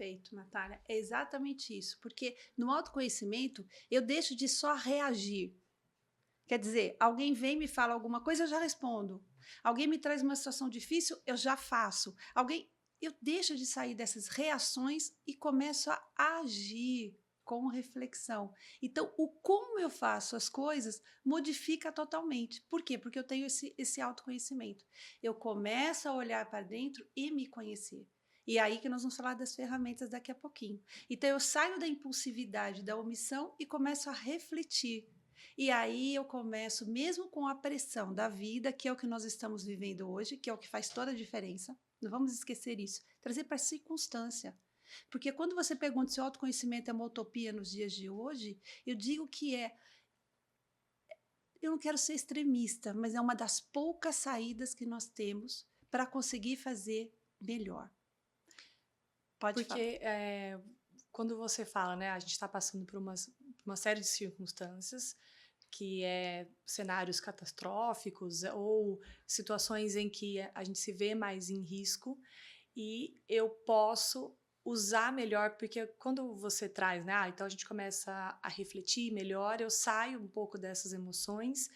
Perfeito, Natália. É exatamente isso. Porque no autoconhecimento, eu deixo de só reagir. Quer dizer, alguém vem e me fala alguma coisa, eu já respondo. Alguém me traz uma situação difícil, eu já faço. Eu deixo de sair dessas reações e começo a agir com reflexão. Então, o como eu faço as coisas modifica totalmente. Por quê? Porque eu tenho esse autoconhecimento. Eu começo a olhar para dentro e me conhecer. E é aí que nós vamos falar das ferramentas daqui a pouquinho. Então, eu saio da impulsividade, da omissão e começo a refletir. E aí eu começo, mesmo com a pressão da vida, que é o que nós estamos vivendo hoje, que é o que faz toda a diferença, não vamos esquecer isso, trazer para a circunstância. Porque quando você pergunta se o autoconhecimento é uma utopia nos dias de hoje, eu digo que eu não quero ser extremista, mas é uma das poucas saídas que nós temos para conseguir fazer melhor. Pode falar. Porque quando você fala, né, a gente está passando por uma série de circunstâncias que é cenários catastróficos ou situações em que a gente se vê mais em risco e eu posso usar melhor, porque quando você traz, né, então a gente começa a refletir melhor, eu saio um pouco dessas emoções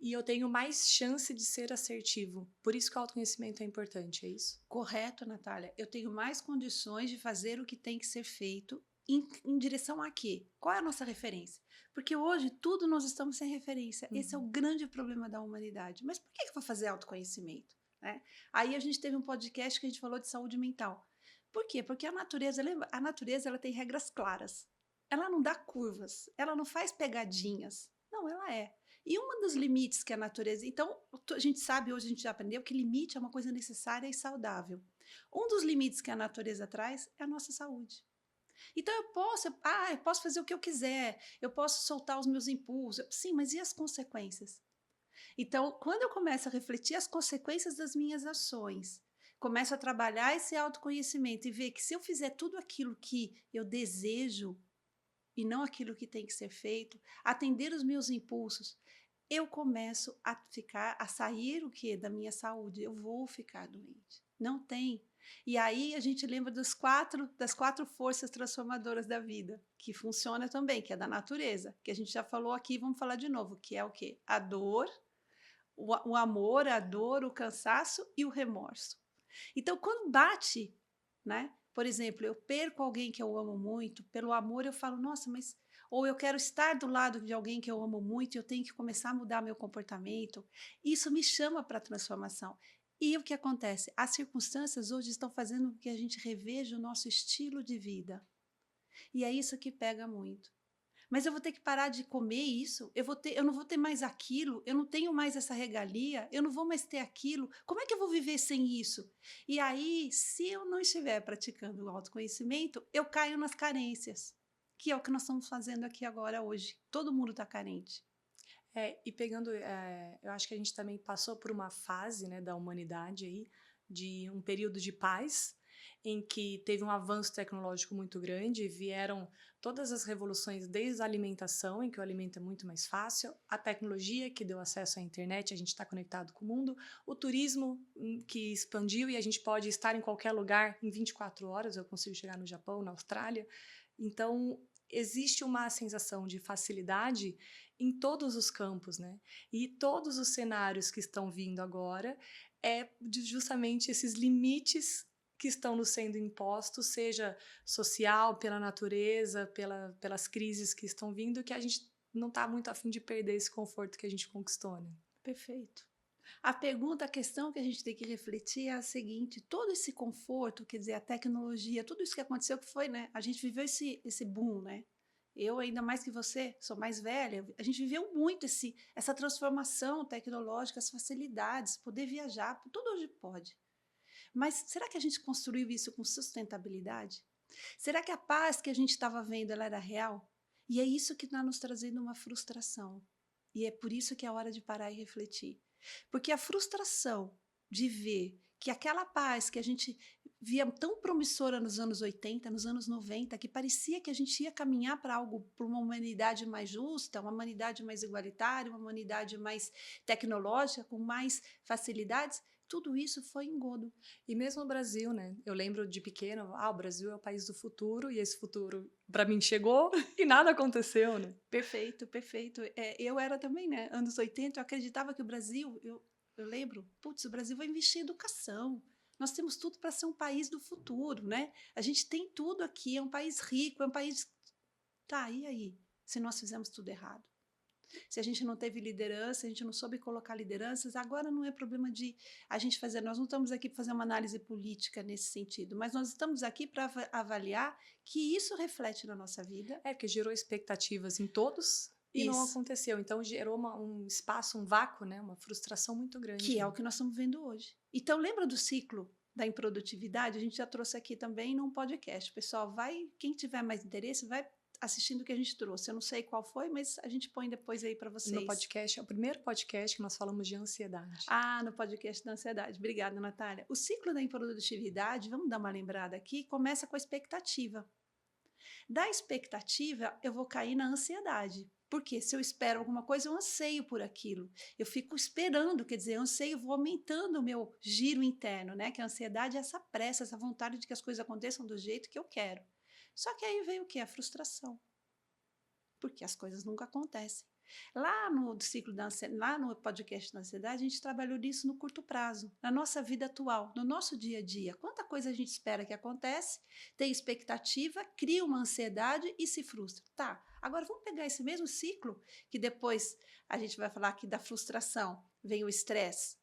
e eu tenho mais chance de ser assertivo. Por isso que o autoconhecimento é importante, é isso? Correto, Natália. Eu tenho mais condições de fazer o que tem que ser feito em direção a quê? Qual é a nossa referência? Porque hoje tudo nós estamos sem referência. Esse é o Uhum. grande problema da humanidade. Mas por que eu vou fazer autoconhecimento? Né? Aí a gente teve um podcast que a gente falou de saúde mental. Por quê? Porque a natureza ela tem regras claras. Ela não dá curvas, ela não faz pegadinhas. Não, ela é. E um dos limites que a natureza. Então, a gente sabe, hoje a gente já aprendeu que limite é uma coisa necessária e saudável. Um dos limites que a natureza traz é a nossa saúde. Então, eu posso fazer o que eu quiser, eu posso soltar os meus impulsos. Sim, mas e as consequências? Então, quando eu começo a refletir as consequências das minhas ações, começo a trabalhar esse autoconhecimento e ver que se eu fizer tudo aquilo que eu desejo e não aquilo que tem que ser feito, atender os meus impulsos, eu começo a sair o que da minha saúde, eu vou ficar doente. Não tem. E aí a gente lembra das quatro forças transformadoras da vida, que funciona também, que é da natureza, que a gente já falou aqui, vamos falar de novo, que é o quê? A dor, o amor, a dor, o cansaço e o remorso. Então, quando bate, né? Por exemplo, eu perco alguém que eu amo muito, pelo amor eu falo, nossa, mas. Ou eu quero estar do lado de alguém que eu amo muito e eu tenho que começar a mudar meu comportamento. Isso me chama para a transformação. E o que acontece? As circunstâncias hoje estão fazendo com que a gente reveja o nosso estilo de vida. E é isso que pega muito. Mas eu vou ter que parar de comer isso, eu não vou ter mais aquilo, eu não tenho mais essa regalia, eu não vou mais ter aquilo. Como é que eu vou viver sem isso? E aí, se eu não estiver praticando o autoconhecimento, eu caio nas carências, que é o que nós estamos fazendo aqui agora hoje. Todo mundo está carente. E pegando, eu acho que a gente também passou por uma fase, né, da humanidade aí, de um período de paz, em que teve um avanço tecnológico muito grande, vieram todas as revoluções, desde a alimentação, em que o alimento é muito mais fácil, a tecnologia que deu acesso à internet, a gente está conectado com o mundo, o turismo que expandiu e a gente pode estar em qualquer lugar em 24 horas, eu consigo chegar no Japão, na Austrália. Então, existe uma sensação de facilidade em todos os campos, né? E todos os cenários que estão vindo agora justamente esses limites que estão nos sendo impostos, seja social, pela natureza, pelas crises que estão vindo, que a gente não está muito a fim de perder esse conforto que a gente conquistou, né? Perfeito. A questão que a gente tem que refletir é a seguinte: todo esse conforto, quer dizer, a tecnologia, tudo isso que aconteceu, que foi, né? A gente viveu esse boom, né? Eu, ainda mais que você, sou mais velha, a gente viveu muito essa transformação tecnológica, as facilidades, poder viajar, tudo hoje pode. Mas será que a gente construiu isso com sustentabilidade? Será que a paz que a gente estava vendo ela era real? E é isso que está nos trazendo uma frustração. E é por isso que é hora de parar e refletir. Porque a frustração de ver que aquela paz que a gente via tão promissora nos anos 80, nos anos 90, que parecia que a gente ia caminhar para algo, para uma humanidade mais justa, uma humanidade mais igualitária, uma humanidade mais tecnológica, com mais facilidades, Tudo isso foi engodo. E mesmo o Brasil, né? Eu lembro de pequeno, o Brasil é o país do futuro, e esse futuro para mim chegou e nada aconteceu, né? Perfeito, perfeito. Eu era também, né? Anos 80, eu acreditava que o Brasil, eu lembro, putz, o Brasil vai investir em educação. Nós temos tudo para ser um país do futuro, né? A gente tem tudo aqui, é um país rico, é um país. Tá, e aí? Se nós fizemos tudo errado? Se a gente não teve liderança, a gente não soube colocar lideranças, agora não é problema de a gente fazer, nós não estamos aqui para fazer uma análise política nesse sentido, mas nós estamos aqui para avaliar que isso reflete na nossa vida. É, porque gerou expectativas em todos e não Isso, aconteceu. Então gerou um espaço, um vácuo, né? Uma frustração muito grande. que é o que nós estamos vendo hoje. Então, lembra do ciclo da improdutividade? A gente já trouxe aqui também num podcast. Pessoal, quem tiver mais interesse, vai assistindo o que a gente trouxe. Eu não sei qual foi, mas a gente põe depois aí para vocês. No podcast, é o primeiro podcast que nós falamos de ansiedade. No podcast da ansiedade. Obrigada, Natália. O ciclo da improdutividade, vamos dar uma lembrada aqui, começa com a expectativa. Da expectativa, eu vou cair na ansiedade. Porque se eu espero alguma coisa, eu anseio por aquilo. Eu fico esperando, quer dizer, eu anseio, vou aumentando o meu giro interno, né? Que a ansiedade é essa pressa, essa vontade de que as coisas aconteçam do jeito que eu quero. Só que aí vem o quê? A frustração. Porque as coisas nunca acontecem. Lá no ciclo da ansiedade, lá no podcast da ansiedade, a gente trabalhou nisso no curto prazo, na nossa vida atual, no nosso dia a dia. Quanta coisa a gente espera que acontece, tem expectativa, cria uma ansiedade e se frustra. Tá, agora vamos pegar esse mesmo ciclo, que depois a gente vai falar aqui da frustração, vem o estresse,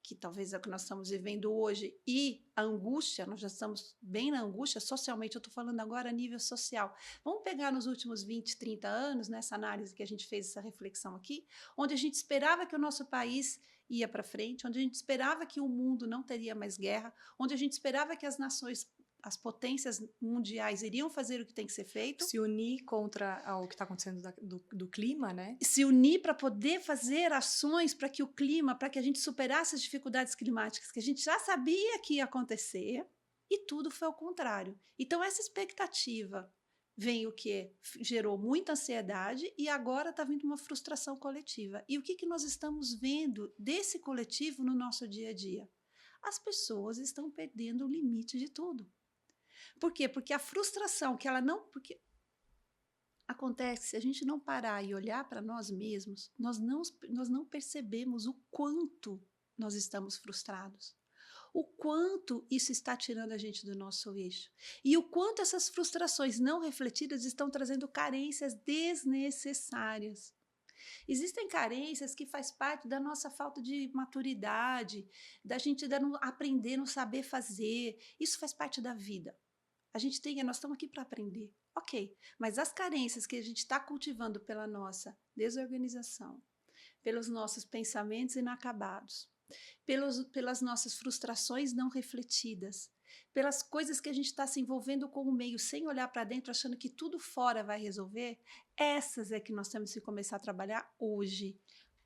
que talvez é o que nós estamos vivendo hoje, e a angústia, nós já estamos bem na angústia, socialmente, eu estou falando agora a nível social. Vamos pegar nos últimos 20, 30 anos, nessa análise que a gente fez, essa reflexão aqui, onde a gente esperava que o nosso país ia para frente, onde a gente esperava que o mundo não teria mais guerra, onde a gente esperava que as nações, as potências mundiais iriam fazer o que tem que ser feito. Se unir contra o que está acontecendo do clima, né? Se unir para poder fazer ações para que o clima, para que a gente superasse as dificuldades climáticas que a gente já sabia que ia acontecer, e tudo foi ao contrário. Então, essa expectativa vem o que gerou muita ansiedade e agora está vindo uma frustração coletiva. E o que nós estamos vendo desse coletivo no nosso dia a dia? As pessoas estão perdendo o limite de tudo. Por quê? Porque a frustração que ela não... Porque acontece, se a gente não parar e olhar para nós mesmos, nós não percebemos o quanto nós estamos frustrados. O quanto isso está tirando a gente do nosso eixo. E o quanto essas frustrações não refletidas estão trazendo carências desnecessárias. Existem carências que faz parte da nossa falta de maturidade, da gente não aprender, não saber fazer. Isso faz parte da vida. Nós estamos aqui para aprender. Ok, mas as carências que a gente está cultivando pela nossa desorganização, pelos nossos pensamentos inacabados, pelas nossas frustrações não refletidas, pelas coisas que a gente está se envolvendo com o meio sem olhar para dentro, achando que tudo fora vai resolver, essas é que nós temos que começar a trabalhar hoje.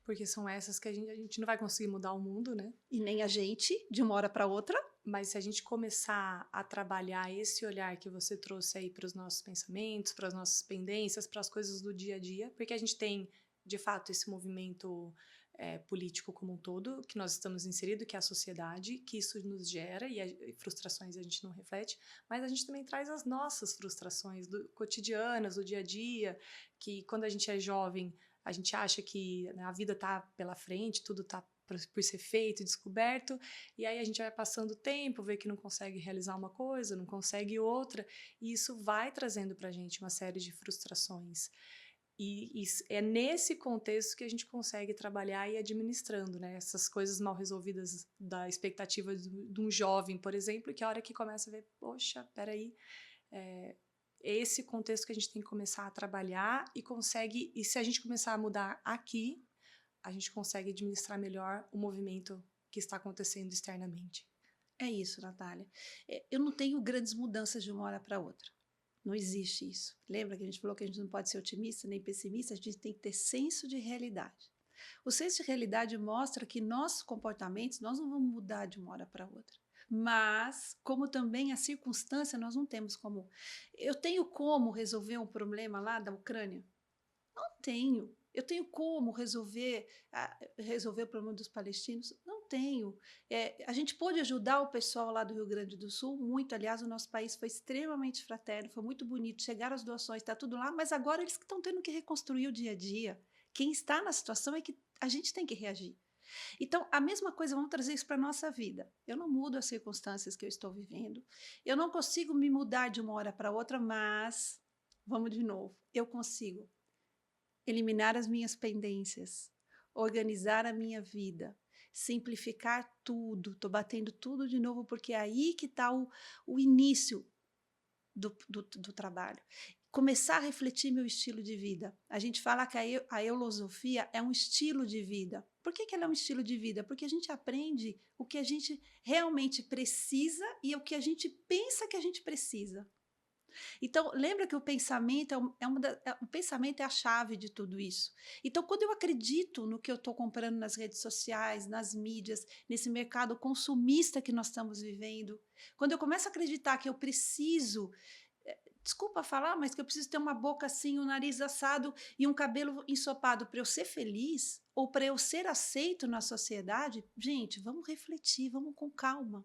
Porque são essas que a gente não vai conseguir mudar o mundo, né? E nem a gente, de uma hora para outra. Mas se a gente começar a trabalhar esse olhar que você trouxe aí para os nossos pensamentos, para as nossas pendências, para as coisas do dia a dia, porque a gente tem, de fato, esse movimento político como um todo, que nós estamos inseridos, que é a sociedade, que isso nos gera, e frustrações a gente não reflete, mas a gente também traz as nossas frustrações cotidianas, do dia a dia, que quando a gente é jovem, a gente acha que, né, a vida está pela frente, tudo está por ser feito, descoberto, e aí a gente vai passando o tempo, vê que não consegue realizar uma coisa, não consegue outra, e isso vai trazendo para a gente uma série de frustrações. E é nesse contexto que a gente consegue trabalhar e ir administrando, né? Essas coisas mal resolvidas da expectativa de um jovem, por exemplo, que a hora que começa a ver, poxa, peraí, é esse contexto que a gente tem que começar a trabalhar e se a gente começar a mudar aqui, a gente consegue administrar melhor o movimento que está acontecendo externamente. É isso, Natália. Eu não tenho grandes mudanças de uma hora para outra. Não existe isso. Lembra que a gente falou que a gente não pode ser otimista nem pessimista? A gente tem que ter senso de realidade. O senso de realidade mostra que nossos comportamentos, nós não vamos mudar de uma hora para outra. Mas, como também a circunstância, nós não temos como... Eu tenho como resolver um problema lá da Ucrânia? Não tenho. Eu tenho como resolver o problema dos palestinos? Não tenho. A gente pôde ajudar o pessoal lá do Rio Grande do Sul muito, aliás, o nosso país foi extremamente fraterno, foi muito bonito, chegaram as doações, está tudo lá, mas agora eles que estão tendo que reconstruir o dia a dia. Quem está na situação é que a gente tem que reagir. Então, a mesma coisa, vamos trazer isso para a nossa vida. Eu não mudo as circunstâncias que eu estou vivendo, eu não consigo me mudar de uma hora para outra, mas, vamos de novo, eu consigo eliminar as minhas pendências, organizar a minha vida, simplificar tudo. Estou batendo tudo de novo, porque é aí que está o início do trabalho. Começar a refletir meu estilo de vida. A gente fala que a eulosofia é um estilo de vida. Por que ela é um estilo de vida? Porque a gente aprende o que a gente realmente precisa e o que a gente pensa que a gente precisa. Então, lembra que o pensamento o pensamento é a chave de tudo isso. Então, quando eu acredito no que eu estou comprando nas redes sociais, nas mídias, nesse mercado consumista que nós estamos vivendo, quando eu começo a acreditar que eu preciso, desculpa falar, mas que eu preciso ter uma boca assim, um nariz assado e um cabelo ensopado para eu ser feliz ou para eu ser aceito na sociedade, gente, vamos refletir, vamos com calma.